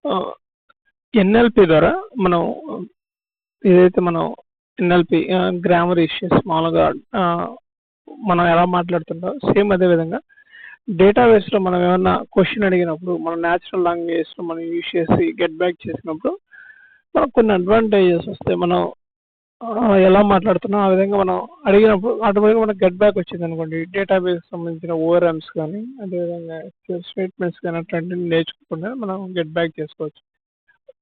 ఆహ్, ఎన్ఎల్‌పి ద్వారా మనం ఏదైతే మనం ఎన్ఎల్‌పి గ్రామర్ ఇష్యూస్ మామూలుగా ఆహ్, మనం ఎలా మాట్లాడుతుంటామో సేమ్ అదే విధంగా డేటాబేస్‌లో మనం ఏమన్నా క్వెషన్ అడిగినప్పుడు మన నేచురల్ లాంగ్వేజ్‌లో మనం యూజ్ చేసి గెట్ బ్యాక్ చేసినప్పుడు మనకు కొన్ని అడ్వాంటేజెస్ వస్తాయి. మనం ఎలా మాట్లాడుతున్నామో ఆ విధంగా మనం అడిగినప్పుడు ఆటోమేటిక్‌గా మనకు గెట్ బ్యాక్ వచ్చిందనుకోండి. డేటాబేస్‌కి సంబంధించిన ఓఆర్ఎమ్స్ కానీ, అదేవిధంగా ఎస్‌క్యూఎల్ స్టేట్మెంట్స్ కానీ అట్లాంటివి నేర్చుకోకుండా మనం గెట్ బ్యాక్ చేసుకోవచ్చు.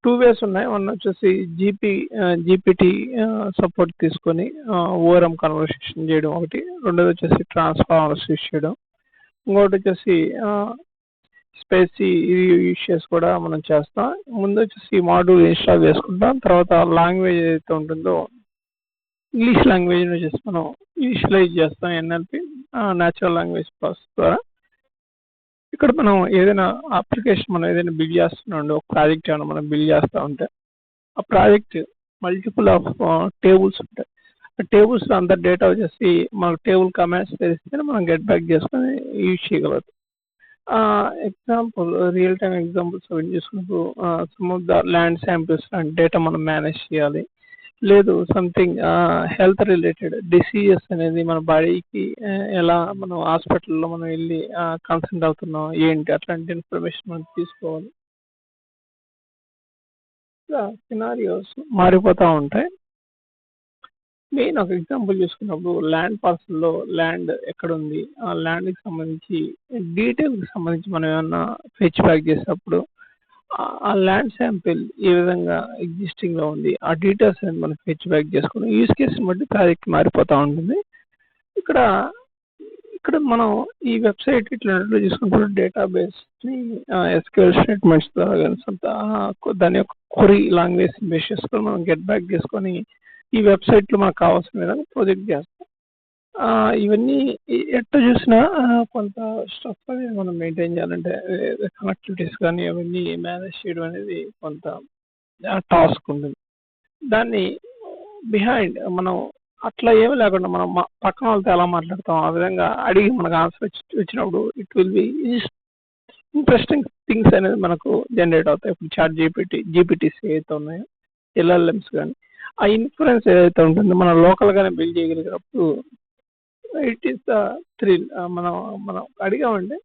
2 వేస్ ఉన్నాయి. వన్ వచ్చేసి జీపీటీ సపోర్ట్ తీసుకొని ఓఆర్ఎం కన్వర్సేషన్ చేయడం ఒకటి. రెండోది వచ్చేసి ట్రాన్స్‌ఫార్మర్స్ యూజ్ చేయడం. ఇంకోటి వచ్చేసి స్పేసీ ఇది యూజ్ చేసి కూడా మనం చేస్తాం. ముందు వచ్చేసి మాడ్యూల్ ఇన్‌స్టాల్ చేసుకుంటాం. తర్వాత లాంగ్వేజ్ ఏదైతే ఉంటుందో ఇంగ్లీష్ లాంగ్వేజ్‌ని వచ్చేసి మనం ఇనిషియలైజ్ చేస్తాం ఎన్ఎల్‌పి నేచురల్ లాంగ్వేజ్ ప్రాసెస్ ద్వారా. ఇక్కడ మనం ఏదైనా అప్లికేషన్ మనం ఏదైనా బిల్డ్ చేస్తున్నామండి. ఒక ప్రాజెక్ట్ ఏమైనా మనం బిల్డ్ చేస్తా ఉంటే, ఆ ప్రాజెక్ట్ మల్టిపుల్ ఆఫ్ టేబుల్స్ ఉంటాయి. ఆ టేబుల్స్‌లో అంతా డేటా వచ్చేసి మనకు టేబుల్ కమాండ్స్ తెలిస్తేనే మనం గెట్ బ్యాక్ చేసుకొని యూజ్ చేయగలుగుతాం. ఎగ్జాంపుల్ రియల్ టైమ్ ఎగ్జాంపుల్స్ అవన్నీ చూసుకున్నప్పుడు some of the land samples లాంటి డేటా మనం మేనేజ్ చేయాలి. లేదు సంథింగ్ హెల్త్ రిలేటెడ్ డిసీజెస్ అనేది మన బాడీకి ఎలా మనం హాస్పిటల్‌లో మనం వెళ్లి కన్సల్ట్ అవుతున్నాం ఏంటి అట్లాంటి ఇన్ఫర్మేషన్ మనం తీసుకోవాలి. ఇలా సినారియోస్ మారిపోతా ఉంటాయి. మెయిన్ ఒక ఎగ్జాంపుల్ చూసుకున్నప్పుడు ల్యాండ్ పార్సెల్‌లో ల్యాండ్ ఎక్కడుంది? ఆ ల్యాండ్‌కి సంబంధించి డీటెయిల్స్‌కి సంబంధించి మనం ఏమన్నా ఫెచ్ బ్యాక్ చేసేటప్పుడు ఆ ల్యాండ్ శాంపిల్ ఏ విధంగా ఎగ్జిస్టింగ్‌లో ఉంది. ఆ డీటెయిల్స్ అనేది మనం ఫెచ్ బ్యాక్ చేసుకొని యూజ్ కేస్‌ని బట్టి ప్రాజెక్ట్ మారిపోతా ఉంటుంది. ఇక్కడ ఇక్కడ మనం ఈ వెబ్‌సైట్ ఇట్లాంటిలో చూసుకుంటే డేటాబేస్‌ని ఎస్‌క్యూఎల్ స్టేట్మెంట్స్ ద్వారా గాని దాని యొక్క క్వెరీ లాంగ్వేజ్ బేస్ చేసుకొని మనం గెట్ బ్యాక్ చేసుకొని ఈ వెబ్‌సైట్‌లో మనకు కావాల్సిన విధంగా ప్రొజెక్ట్ చేస్తాం. ఇవన్నీ ఎట్ట చూసినా కొంత స్టఫ్ అనేది మనం మెయింటైన్ చేయాలంటే కనెక్టివిటీస్ కానీ అవన్నీ మేనేజ్ చేయడం అనేది కొంత టాస్క్ ఉంటుంది. దాన్ని బిహైండ్ మనం అట్లా ఏమి లేకుండా మనం పక్కన వాళ్ళతో ఎలా మాట్లాడతాం ఆ విధంగా అడిగి మనకు ఆన్సర్ వచ్చినప్పుడు it will be interesting things అనేది మనకు జనరేట్ అవుతాయి. ఇప్పుడు జీపీటీస్ ఏవైతే ఉన్నాయో ఎల్ఎల్ఎమ్స్ కానీ ఆ ఇన్ఫ్లుయెన్స్ ఏదైతే ఉంటుందో మనం లోకల్గానే బిల్డ్ చేయగలిగినప్పుడు ఇట్ ఈస్ ద థ్రిల్. మనం మనం అడిగామంటే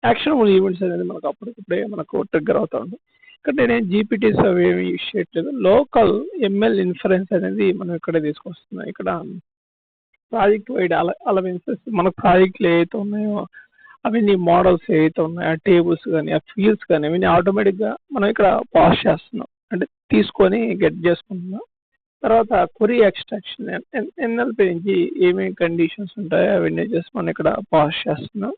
యాక్షనబుల్ ఈవెంట్స్ అనేది మనకు అప్పటికప్పుడే మనకు ట్రిగ్గర్ అవుతా ఉంటుంది. ఇక్కడ నేనేం జీపీటీస్ అవి ఏమి యూజ్ చేయట్లేదు. లోకల్ ఎంఎల్ ఇన్ఫరెన్స్ అనేది మనం ఇక్కడే తీసుకొస్తున్నాం. ఇక్కడ ప్రాజెక్ట్ వైడ్ అలవెన్సెస్ మన ప్రాజెక్టులు ఏవైతే ఉన్నాయో అవన్నీ మోడల్స్ ఏవైతే ఉన్నాయో ఆ టేబుల్స్ కానీ ఆ ఫీల్డ్స్ కానీ అవన్నీ ఆటోమేటిక్గా మనం ఇక్కడ పాస్ చేస్తున్నాం. అంటే తీసుకొని గెట్ చేసుకుంటున్నాం. తర్వాత క్వరీ ఎక్స్ట్రాక్షన్ ఎన్ఎల్పి నుంచి ఏమేమి కండిషన్స్ ఉంటాయో అవన్నీ చేసి మనం ఇక్కడ పాస్ చేస్తున్నాం.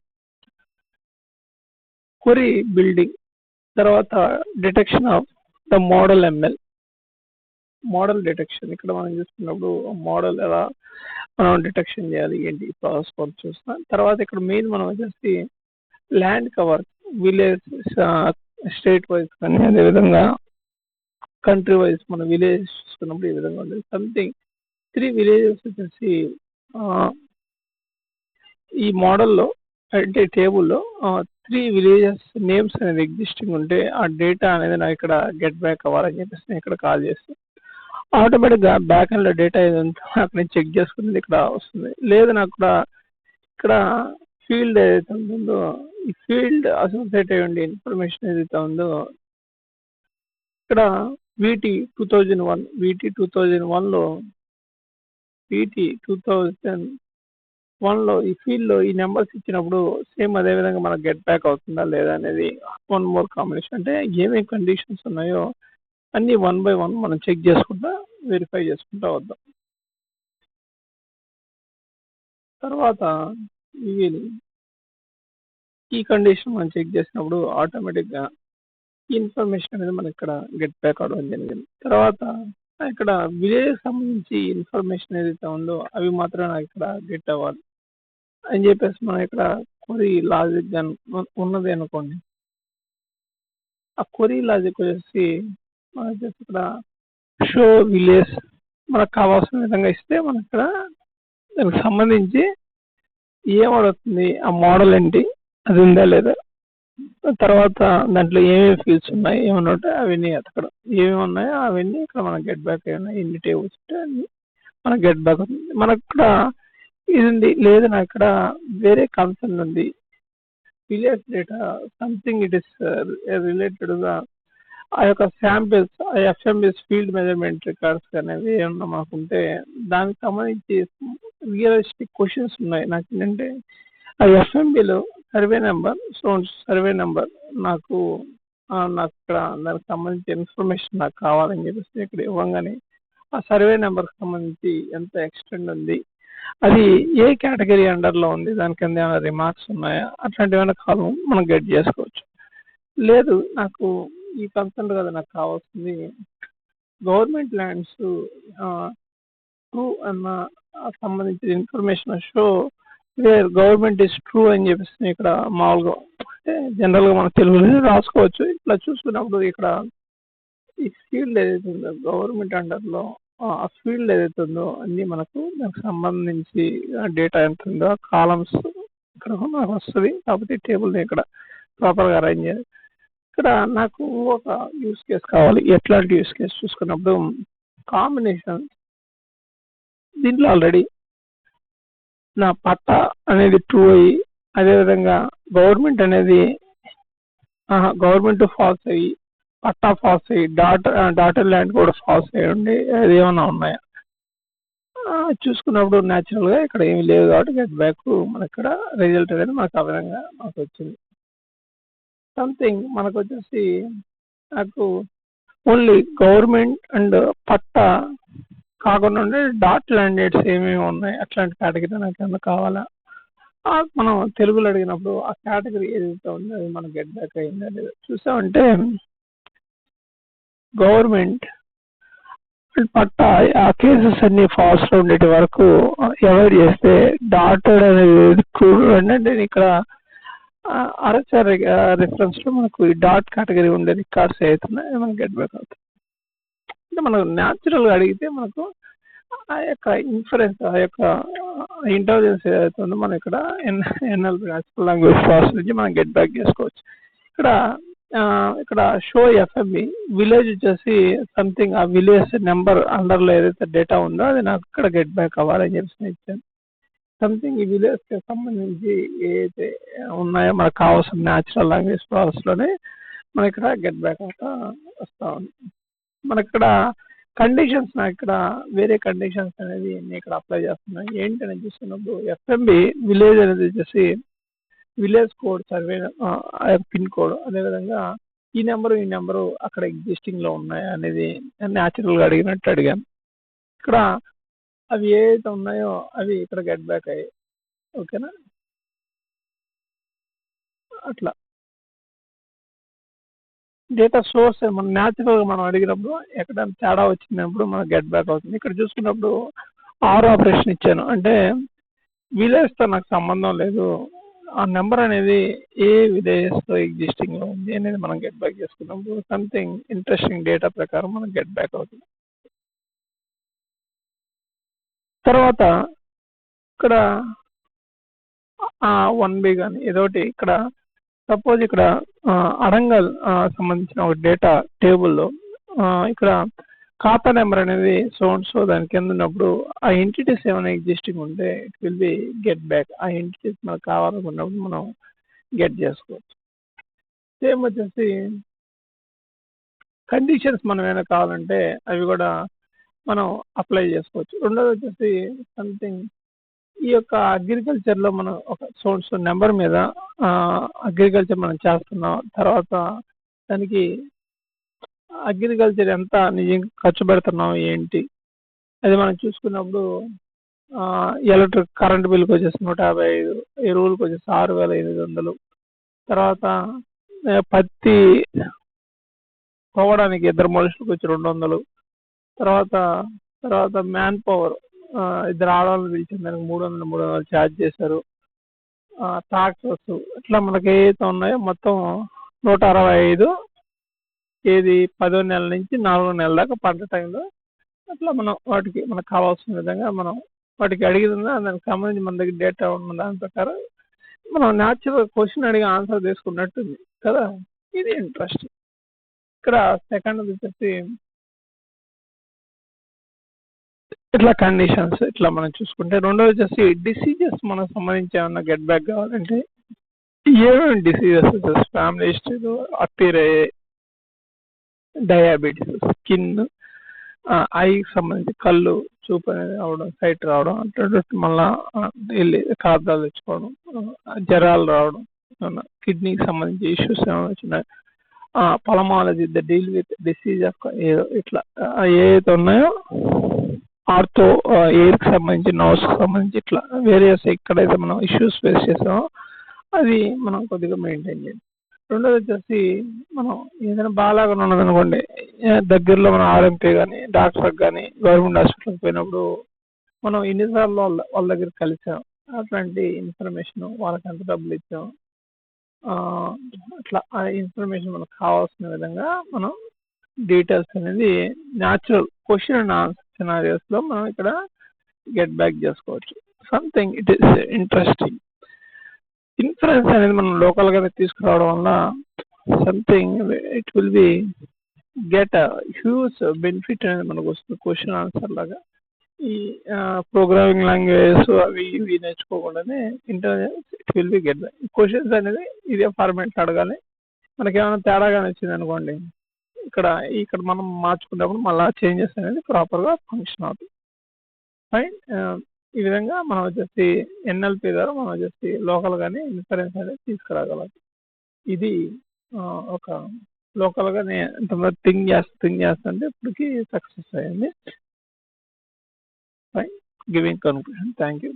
క్వరీ బిల్డింగ్ తర్వాత detection of the model ML model detection ఇక్కడ మనం చూసుకున్నప్పుడు మోడల్ ఎలా మనం డిటెక్షన్ చేయాలి ఏంటి ప్రాసెస్ వర్క్ చూస్తాం. తర్వాత ఇక్కడ మెయిన్ మనం వచ్చేసి land cover village state wise కానీ అదేవిధంగా కంట్రీ వైజ్ మన విలేజ్ చూసుకున్నప్పుడు ఈ విధంగా ఉంటుంది. సంథింగ్ 3 విలేజెస్ వచ్చేసి ఈ మోడల్‌లో అంటే టేబుల్‌లో 3 విలేజెస్ నేమ్స్ అనేది ఎగ్జిస్టింగ్ ఉంటే ఆ డేటా అనేది నాకు ఇక్కడ గెట్ బ్యాక్ అవ్వాలని చెప్పేసి నేను ఇక్కడ కాల్ చేస్తాను. ఆటోమేటిక్‌గా బ్యాక్ ఎండ్‌లో డేటా ఏదంతా అక్కడ నుంచి చెక్ చేసుకునేది ఇక్కడ వస్తుంది. లేదు నాకు ఇక్కడ ఫీల్డ్ ఏదైతే ఉంటుందో ఈ ఫీల్డ్ అసోసియేట్ అయ్యి ఉండే ఇన్ఫర్మేషన్ ఏదైతే ఉందో ఇక్కడ వీటీ 2001లో వీటీ 2001లో ఈ ఫీల్డ్‌లో ఈ నంబర్స్ ఇచ్చినప్పుడు సేమ్ అదే విధంగా మనకు గెట్ బ్యాక్ అవుతుందా లేదా అనేది వన్ మోర్ కాంబినేషన్. అంటే ఏమేమి కండిషన్స్ ఉన్నాయో అన్నీ వన్ బై వన్ మనం చెక్ చేసుకుంటా వెరిఫై చేసుకుంటా వద్దాం. తర్వాత ఇవి ఈ కండిషన్ మనం చెక్ చేసినప్పుడు ఆటోమేటిక్‌గా ఈ ఇన్ఫర్మేషన్ అనేది మనకి ఇక్కడ గెట్ బ్యాక్ అవ్వడం జరిగింది. తర్వాత ఇక్కడ విలేజ్‌కి సంబంధించి ఇన్ఫర్మేషన్ ఏదైతే ఉందో అవి మాత్రం నాకు ఇక్కడ గెట్ అవ్వాలి అని చెప్పేసి మనం ఇక్కడ క్వరీ లాజిక్ గాని ఉన్నది అనుకోండి. ఆ క్వరీ లాజిక్ వచ్చేసి మనం వచ్చేసి ఇక్కడ షో విలేజ్ మనకు కావాల్సిన విధంగా ఇస్తే మనం ఇక్కడ దానికి సంబంధించి ఏం అడుగుతుంది? ఆ మోడల్ ఏంటి? అది ఉందా లేదా? తర్వాత దాంట్లో ఏమేమి ఫీల్డ్స్ ఉన్నాయి, ఏమన్నా ఉంటే అవన్నీ ఎతకడం. ఏమేమి ఉన్నాయో అవన్నీ ఇక్కడ మనం గెట్ బ్యాక్ అయినా ఎన్ని టేబుల్స్ ఉంటే అన్ని మనకు గెట్ బ్యాక్ అవుతుంది. మనకిక్కడ ఇదుంది, లేదు నాకిక్కడ వేరే కన్సర్న్ ఉంది. Village data something it is రిలేటెడ్‌గా ఆ యొక్క శాంపిల్స్, ఆ ఎఫ్ఎంబీస్ ఫీల్డ్ మెజర్‌మెంట్ రికార్డ్స్ అనేవి ఏమన్నా మాకుంటే దానికి సంబంధించి రియలిస్టిక్ క్వెషన్స్ ఉన్నాయి. నాకేంటంటే ఆ ఎఫ్ఎంబీలో సర్వే నంబర్, సర్వే నంబర్ నాకు నాకిక్కడ దానికి సంబంధించిన ఇన్ఫర్మేషన్ నాకు కావాలని చెప్పేసి ఇక్కడ ఇవ్వంగానే ఆ సర్వే నెంబర్‌కి సంబంధించి ఎంత ఎక్స్టెండ్ ఉంది, అది ఏ కేటగిరీ అండర్‌లో ఉంది, దాని కింద ఏమైనా రిమార్క్స్ ఉన్నాయా, అట్లాంటివేమైనా కాలం మనం గెట్ చేసుకోవచ్చు. లేదు నాకు ఈ కన్సర్న్ కదా నాకు కావాల్సింది, గవర్నమెంట్ ల్యాండ్స్ ట్రూ అన్న సంబంధించిన information show where government is true అని చెప్పేసి ఇక్కడ మామూలుగా అంటే జనరల్‌గా మన తెలుగులో రాసుకోవచ్చు. ఇట్లా చూసుకున్నప్పుడు ఇక్కడ ఈ ఫీల్డ్ ఏదైతే ఉందో గవర్నమెంట్ అండర్‌లో ఆ ఫీల్డ్ ఏదైతే ఉందో అన్నీ మనకు దానికి సంబంధించి డేటా ఎంత ఉందో కాలమ్స్ ఇక్కడ మనకు వస్తది. కాకపోతే టేబుల్‌ని ఇక్కడ ప్రాపర్‌గా అరేంజ్ చేయాలి. ఇక్కడ నాకు ఒక యూజ్ కేస్ కావాలి. ఎట్లాంటి యూజ్ కేస్ చూసుకున్నప్పుడు కాంబినేషన్ దీంట్లో ఆల్రెడీ నా పట్టా అనేది ట్రూ అయ్యి, అదేవిధంగా గవర్నమెంట్ అనేది గవర్నమెంట్ ఫాల్స్ అయ్యి, పట్టా ఫాల్స్ అయ్యి, డాటర్ ల్యాండ్ కూడా ఫాల్స్ అయ్యి ఉండి అది ఏమన్నా ఉన్నాయా? చూసుకున్నప్పుడు న్యాచురల్‌గా ఇక్కడ ఏమి లేవు కాబట్టి గెట్ బ్యాక్ మనకిక్కడ రిజల్ట్ అనేది మనకు ఆ విధంగా మనకొచ్చింది. సంథింగ్ మనకొచ్చేసి నాకు ఓన్లీ గవర్నమెంట్ అండ్ పట్టా కాకుండా ఉండే డాట్ ల్యాండెడ్స్ ఏమేమి ఉన్నాయి అట్లాంటి కేటగిరీ నాకేమన్నా కావాలా? మనం తెలుగులో అడిగినప్పుడు ఆ కేటగిరీ ఏదైతే ఉందో అది మనకు గెట్ బ్యాక్ అయిందా లేదా చూసామంటే గవర్నమెంట్ అండ్ పట్టా ఆ కేసెస్ అన్ని ఫాల్స్‌లో ఉండేటి వరకు అవాయిడ్ చేస్తే డాటెడ్ అనేది ట్రూ అంటే ఇక్కడ ఆర్ఎస్ఆర్ రిఫరెన్స్‌లో మనకు ఈ డాట్ కేటగిరీ ఉండే రికార్డ్స్ ఏవైతున్నాయో మనకు గెట్ బ్యాక్ అవుతాయి. అంటే మనం న్యాచురల్‌గా అడిగితే మనకు ఆ యొక్క ఇన్ఫరెన్స్, ఆ యొక్క ఇంటెలిజెన్స్ ఏదైతే ఉందో మనం ఇక్కడ ఎన్ఎల్‌పి నేచురల్ లాంగ్వేజ్ ప్రాసెస్ నుంచి మనం గెట్ బ్యాక్ చేసుకోవచ్చు. ఇక్కడ ఇక్కడ షో ఎఫ్ఎంబి విలేజ్ వచ్చేసి సంథింగ్ ఆ విలేజ్ నెంబర్ అండర్‌లో ఏదైతే డేటా ఉందో అది నాకు ఇక్కడ గెట్ బ్యాక్ అవ్వాలని చెప్పేసి ఇచ్చాను. సంథింగ్ ఈ విలేజ్‌కి సంబంధించి ఏదైతే ఉన్నాయో మనకు కావాల్సిన న్యాచురల్ లాంగ్వేజ్ ప్రాసెస్‌లోనే మనకిక్కడ గెట్ బ్యాక్ అవుతా వస్తా ఉంది. మనకిక్కడ కండిషన్స్ నాకిక్కడ వేరే కండిషన్స్ అనేది నేను ఇక్కడ అప్లై చేస్తున్నాను. ఏంటని చూస్తున్నప్పుడు ఎఫ్ఎంబి విలేజ్ అనేది వచ్చేసి village code survey pin code, అదేవిధంగా ఈ నెంబరు అక్కడ ఎగ్జిస్టింగ్‌లో ఉన్నాయా అనేది న్యాచురల్‌గా అడిగినట్టు అడిగాను. ఇక్కడ అవి ఏవైతే ఉన్నాయో అవి ఇక్కడ గెట్ బ్యాక్ అయ్యాయి. ఓకేనా? అట్లా డేటా సోర్స్ మనం న్యాచురల్‌గా మనం అడిగినప్పుడు ఎక్కడైనా తేడా వచ్చినప్పుడు మనకు గెట్ బ్యాక్ అవుతుంది. ఇక్కడ చూసుకున్నప్పుడు ఆర్ ఆపరేషన్ ఇచ్చాను. అంటే విలేజ్‌తో నాకు సంబంధం లేదు. ఆ నెంబర్ అనేది ఏ విలేజెస్‌తో ఎగ్జిస్టింగ్‌లో ఉంది అనేది మనం గెట్ బ్యాక్ చేసుకున్నప్పుడు సంథింగ్ ఇంట్రెస్టింగ్ డేటా ప్రకారం మనకు గెట్ బ్యాక్ అవుతుంది. తర్వాత ఇక్కడ 1బి గాని ఏదోటి ఇక్కడ సపోజ్ ఇక్కడ అడంగల్ సంబంధించిన ఒక డేటా టేబుల్‌లో ఇక్కడ ఖాతా నెంబర్ అనేది సో అండ్ సో దాని కింద ఉన్నప్పుడు ఆ ఎంటిటీస్ ఏమైనా ఎగ్జిస్టింగ్ ఉంటే it will be get back. ఆ ఎంటిటీస్ మనకు కావాలనుకున్నప్పుడు మనం గెట్ చేసుకోవచ్చు. సేమ్ వచ్చేసి కండిషన్స్ మనం ఏమైనా కావాలంటే అవి కూడా మనం అప్లై చేసుకోవచ్చు. రెండోది వచ్చేసి సంథింగ్ ఈ యొక్క అగ్రికల్చర్‌లో మనం ఒక సో నెంబర్ మీద అగ్రికల్చర్ మనం చేస్తున్నాం. తర్వాత దానికి అగ్రికల్చర్ ఎంత నిజంగా ఖర్చు పెడుతున్నాం ఏంటి? అది మనం చూసుకున్నప్పుడు ఎలక్ట్రిక్ కరెంట్ బిల్‌కి వచ్చేసి 155, ఎరువులకి వచ్చేసి 6,800, తర్వాత పత్తి తవ్వడానికి ఇద్దరు మనుషులకు వచ్చి 200, తర్వాత తర్వాత మ్యాన్ పవర్ ఇద్దరు ఆడవాళ్ళని పిలిచిన దానికి 300, 300 ఛార్జ్ చేశారు. ట్రాక్టర్స్ ఇట్లా మనకి ఏవైతే ఉన్నాయో మొత్తం 165 ఏది 10వ నెల నుంచి 4వ నెల దాకా పంట టైంలో అట్లా మనం వాటికి మనకు కావాల్సిన విధంగా మనం వాటికి అడిగిందా దానికి సంబంధించి మన దగ్గర డేటా ఉన్న దాని ప్రకారం మనం న్యాచురల్ క్వశ్చన్ అడిగి ఆన్సర్ తీసుకున్నట్టుంది కదా. ఇది ఇంట్రెస్ట్. ఇక్కడ సెకండ్ వచ్చేసి ఇట్లా కండిషన్స్ ఇట్లా మనం చూసుకుంటే, రెండోది వచ్చేసి డిసీజెస్ మనకు సంబంధించి ఏమన్నా గెట్ బ్యాక్ కావాలంటే ఏమేమి డిసీజెస్ వచ్చేసి ఫ్యామిలీ హిస్టరీ, అప్పీరే, డయాబెటీస్, స్కిన్, ఐకి సంబంధించి కళ్ళు చూపు అనేది రావడం, సైట్ రావడం, అంటే మళ్ళా వెళ్ళి కాపుదాలు తెచ్చుకోవడం, జ్వరాలు రావడం, కిడ్నీకి సంబంధించి ఇష్యూస్ ఏమైనా వచ్చినాయి, pulmonology the deal with disease of ఇట్లా ఏవైతే ఉన్నాయో, ఆర్థో ఎయిర్కి సంబంధించి, నోస్కి సంబంధించి ఇట్లా వేరియస్ ఎక్కడైతే మనం ఇష్యూస్ ఫేస్ చేసామో అది మనం కొద్దిగా మెయింటైన్ చేయాలి. రెండోది వచ్చేసి మనం ఏదైనా బాగాలాగా ఉన్నదనుకోండి, దగ్గరలో మన ఆర్ఎంపీ కానీ డాక్టర్కి కానీ గవర్నమెంట్ హాస్పిటల్కి పోయినప్పుడు మనం ఎన్నిసార్లు వాళ్ళ దగ్గర కలిసాం, అట్లాంటి ఇన్ఫర్మేషన్, వాళ్ళకి ఎంత డబ్బులు ఇచ్చాం, అట్లా ఆ ఇన్ఫర్మేషన్ మనకు కావాల్సిన విధంగా మనం డీటెయిల్స్ అనేది న్యాచురల్ క్వశ్చన్ అండ్ ఆన్సర్ సినారియోస్లో మనం ఇక్కడ గెట్ బ్యాక్ చేసుకోవచ్చు. Something it is interesting. Inference అనేది మనం లోకల్గానే తీసుకురావడం వల్ల something it will be get huge benefit అనేది మనకు వస్తుంది. క్వశ్చన్ ఆన్సర్ లాగా ఈ ప్రోగ్రామింగ్ లాంగ్వేజెస్ అవి ఇవి నేర్చుకోకుండానే intelligence it will be get back. Questions అనేది ఇదే ఫార్మాట్ అడగాలి. మనకేమైనా తేడాగానే వచ్చింది అనుకోండి, ఇక్కడ మనం మార్చుకున్నప్పుడు మళ్ళీ చేంజెస్ అనేది ప్రాపర్గా ఫంక్షన్ అవుతుంది. ఫైన్. ఈ విధంగా మనం వచ్చేసి ఎన్ఎల్పి ద్వారా మనం వచ్చేసి లోకల్గానే ఇన్ఫరెన్స్ అనేది తీసుకురాగలం. ఇది ఒక లోకల్గా ఇంతమంది థింక్ చేస్తుంటే ఇప్పటికి సక్సెస్ అయ్యింది. Fine. Giving conclusion. Thank you.